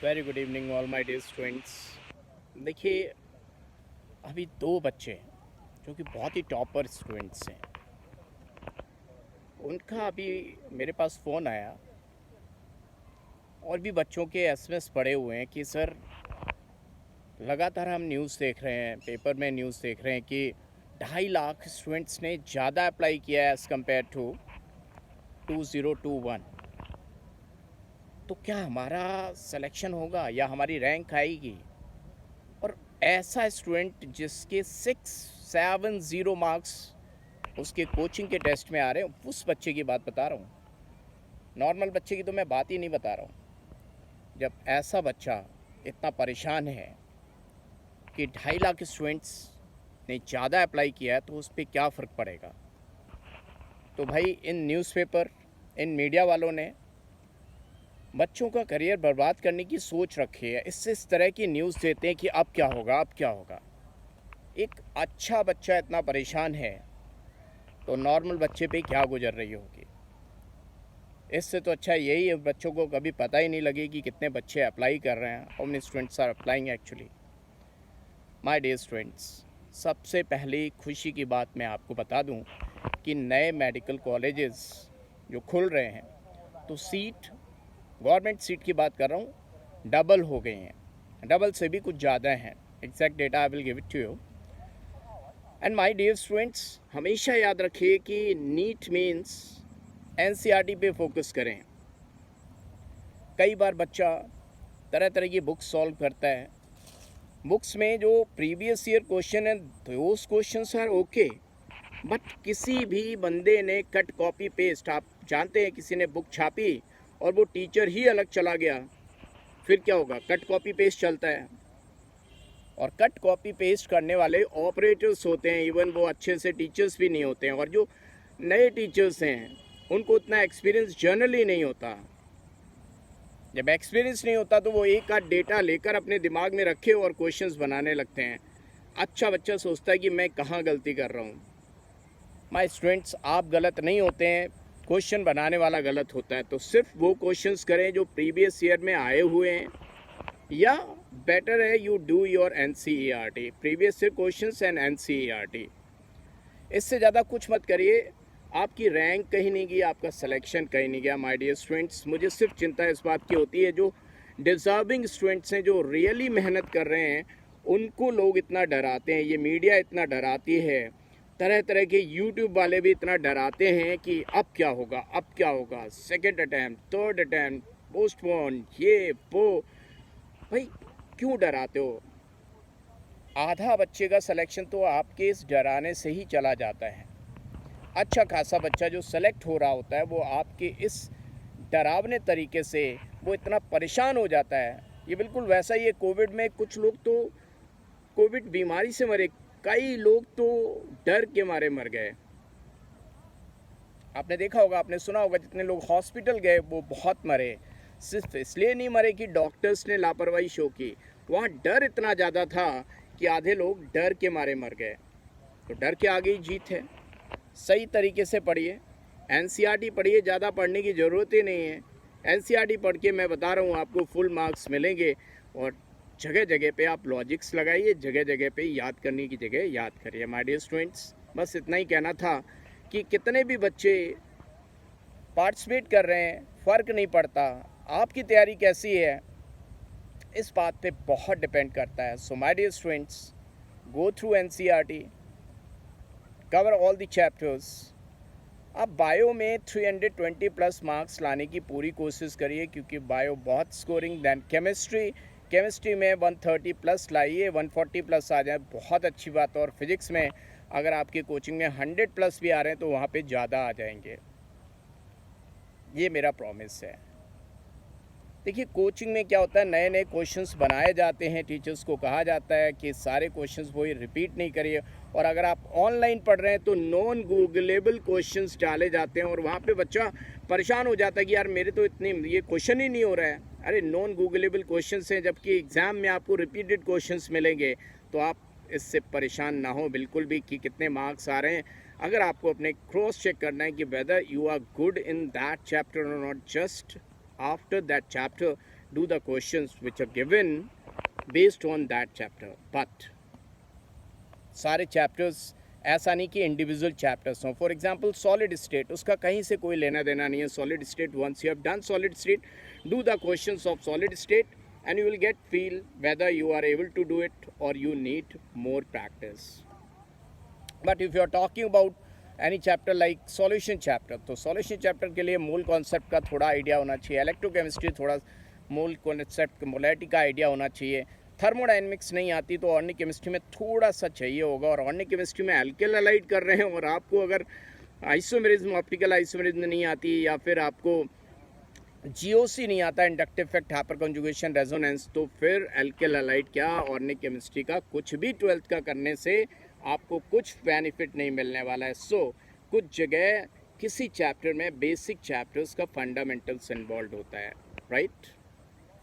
Very good evening all my dear students. देखिए, अभी दो बच्चे हैं जो कि बहुत ही टॉपर स्टूडेंट्स हैं। उनका अभी मेरे पास फ़ोन आया और भी बच्चों के एसएमएस पड़े हुए हैं कि सर, लगातार हम न्यूज़ देख रहे हैं, पेपर में न्यूज़ देख रहे हैं कि 2.5 लाख स्टूडेंट्स ने ज़्यादा अप्लाई किया है एज़ कम्पेयर टू 2021। तो क्या हमारा सिलेक्शन होगा या हमारी रैंक आएगी? और ऐसा स्टूडेंट जिसके 670 मार्क्स उसके कोचिंग के टेस्ट में आ रहे हैं, उस बच्चे की बात बता रहा हूँ। नॉर्मल बच्चे की तो मैं बात ही नहीं बता रहा हूँ। जब ऐसा बच्चा इतना परेशान है कि 2.5 लाख स्टूडेंट्स ने ज़्यादा अप्लाई किया है, तो उस पर क्या फ़र्क पड़ेगा? तो भाई, इन न्यूज़पेपर, इन मीडिया वालों ने बच्चों का करियर बर्बाद करने की सोच रखी है। इससे इस तरह की न्यूज़ देते हैं कि अब क्या होगा, अब क्या होगा। एक अच्छा बच्चा इतना परेशान है तो नॉर्मल बच्चे पे क्या गुजर रही होगी। इससे तो अच्छा यही है बच्चों को कभी पता ही नहीं लगे कि कितने बच्चे अप्लाई कर रहे हैं, how many students are applying actually. My dear students, सबसे पहली खुशी की बात मैं आपको बता दूं कि नए मेडिकल कॉलेजेस जो खुल रहे हैं, तो सीट, गवर्नमेंट सीट की बात कर रहा हूँ, डबल हो गई हैं। डबल से भी कुछ ज़्यादा हैं। Exact data I will give it to you. And my dear students, हमेशा याद रखिए कि नीट मीन्स एनसीईआरटी पे फोकस करें। कई बार बच्चा तरह तरह की बुक्स सॉल्व करता है। बुक्स में जो प्रीवियस ईयर क्वेश्चन है, those questions are okay, but किसी भी बंदे ने कट कॉपी पेस्ट, आप जानते हैं, किसी ने बुक छापी और वो टीचर ही अलग चला गया, फिर क्या होगा? कट कॉपी पेस्ट चलता है। और कट कॉपी पेस्ट करने वाले ऑपरेटर्स होते हैं, इवन वो अच्छे से टीचर्स भी नहीं होते हैं। और जो नए टीचर्स हैं उनको उतना एक्सपीरियंस जनरली नहीं होता। जब एक्सपीरियंस नहीं होता तो वो एक आध डेटा लेकर अपने दिमाग में रखे और क्वेश्चंस बनाने लगते हैं। अच्छा बच्चा सोचता है कि मैं कहाँ गलती कर रहा हूँ। माय स्टूडेंट्स, आप गलत नहीं होते हैं, क्वेश्चन बनाने वाला गलत होता है। तो सिर्फ वो क्वेश्चंस करें जो प्रीवियस ईयर में आए हुए हैं, या बेटर है you do your NCERT, previous year questions and NCERT. इससे ज़्यादा कुछ मत करिए। आपकी रैंक कहीं नहीं गई, आपका सिलेक्शन कहीं नहीं गया। माय डियर स्टूडेंट्स, मुझे सिर्फ चिंता इस बात की होती है, जो डिज़र्विंग स्टूडेंट्स हैं, जो रियली मेहनत कर रहे हैं, उनको लोग इतना डराते हैं, ये मीडिया इतना डराती है, तरह तरह के यूट्यूब वाले भी इतना डराते हैं कि अब क्या होगा, अब क्या होगा, second attempt, third attempt, postpone, ये वो। भाई, क्यों डराते हो? आधा बच्चे का सिलेक्शन तो आपके इस डराने से ही चला जाता है। अच्छा खासा बच्चा जो सेलेक्ट हो रहा होता है, वो आपके इस डरावने तरीके से वो इतना परेशान हो जाता है। ये बिल्कुल वैसा ही है। कोविड में कुछ लोग तो कोविड बीमारी से मरे, कई लोग तो डर के मारे मर गए। आपने देखा होगा, आपने सुना होगा, जितने लोग हॉस्पिटल गए वो बहुत मरे। सिर्फ इसलिए नहीं मरे कि डॉक्टर्स ने लापरवाही शो की, वहाँ डर इतना ज़्यादा था कि आधे लोग डर के मारे मर गए। तो डर के आगे ही जीत है। सही तरीके से पढ़िए, एनसीईआरटी पढ़िए, ज़्यादा पढ़ने की ज़रूरत ही नहीं है। एनसीईआरटी पढ़ के मैं बता रहा हूँ आपको फुल मार्क्स मिलेंगे। और जगह जगह पे आप लॉजिक्स लगाइए, जगह जगह पे याद करने की जगह याद करिए। माय डियर स्टूडेंट्स, बस इतना ही कहना था कि कितने भी बच्चे पार्टिसिपेट कर रहे हैं, फ़र्क नहीं पड़ता। आपकी तैयारी कैसी है, इस बात पे बहुत डिपेंड करता है। So my dear students, go through NCERT, cover all the chapters. आप बायो में 320 प्लस मार्क्स लाने की पूरी कोशिश करिए, क्योंकि बायो बहुत स्कोरिंग। दैन केमिस्ट्री में 130 प्लस लाइए, 140 प्लस आ जाए, बहुत अच्छी बात। और फिजिक्स में अगर आपकी कोचिंग में 100 प्लस भी आ रहे हैं तो वहाँ पे ज़्यादा आ जाएंगे। ये मेरा प्रॉमिस है। देखिए, कोचिंग में क्या होता है, नए नए क्वेश्चंस बनाए जाते हैं, टीचर्स को कहा जाता है कि सारे क्वेश्चंस वही रिपीट नहीं करिए। और अगर आप ऑनलाइन पढ़ रहे हैं तो नॉन गूगलेबल क्वेश्चंस डाले जाते हैं, और वहाँ पे बच्चा परेशान हो जाता है कि यार मेरे तो इतने ये क्वेश्चन ही नहीं हो रहा है। अरे, नॉन गूगलेबल क्वेश्चंस हैं, जबकि एग्ज़ाम में आपको रिपीटेड क्वेश्चंस मिलेंगे। तो आप इससे परेशान ना हो बिल्कुल भी कि कितने मार्क्स आ रहे हैं। अगर आपको अपने क्रॉस चेक करना है कि whether you are good in that chapter और not, just after that chapter do the questions which are given based on that chapter. But सारे चैप्टर्स ऐसा नहीं कि इंडिविजुअल चैप्टर्स हों. फॉर एग्जांपल सॉलिड स्टेट, उसका कहीं से कोई लेना देना नहीं है. Solid state, once you have done solid state, do the questions of solid state and you will get feel whether you are able to do it or you need more practice. But if you are talking about any chapter like solution chapter, तो solution chapter के लिए मूल concept का थोड़ा idea होना चाहिए. Electrochemistry थोड़ा मूल कॉन्सेप्ट मोलैरिटी का आइडिया होना चाहिए. थर्मोडाइनमिक्स नहीं आती तो ऑर्गेनिक केमिस्ट्री में थोड़ा सा चाहिए होगा. और ऑर्गेनिक केमिस्ट्री में अल्किल हैलाइड कर रहे हैं और आपको अगर आइसोमेरिज्म, ऑप्टिकल आइसोमेरिज्म नहीं आती, या फिर आपको जीओसी नहीं आता, inductive effect, hyper conjugation, resonance, तो फिर अल्किल हैलाइड क्या, ऑर्गेनिक केमिस्ट्री का कुछ भी 12th का करने से आपको कुछ बेनिफिट नहीं मिलने वाला है. सो कुछ जगह किसी चैप्टर में बेसिक चैप्टर्स का फंडामेंटल्स इन्वॉल्व होता है. राइट,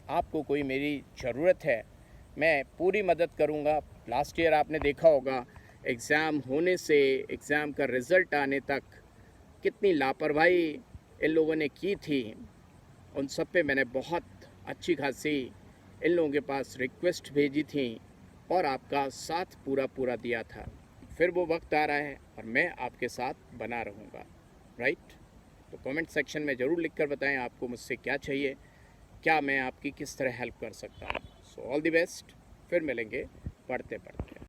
आपको कोई मेरी ज़रूरत है, मैं पूरी मदद करूँगा. लास्ट ईयर आपने देखा होगा एग्ज़ाम होने से एग्ज़ाम का रिज़ल्ट आने तक कितनी लापरवाही इन लोगों ने की थी. उन सब पे मैंने बहुत अच्छी खासी इन लोगों के पास रिक्वेस्ट भेजी थी और आपका साथ पूरा दिया था. फिर वो वक्त आ रहा है और मैं आपके साथ बना रहूँगा. राइट, तो कमेंट सेक्शन में ज़रूर लिखकर बताएं आपको मुझसे क्या चाहिए, क्या मैं आपकी किस तरह हेल्प कर सकता हूँ. सो ऑल द बेस्ट, फिर मिलेंगे पढ़ते पढ़ते.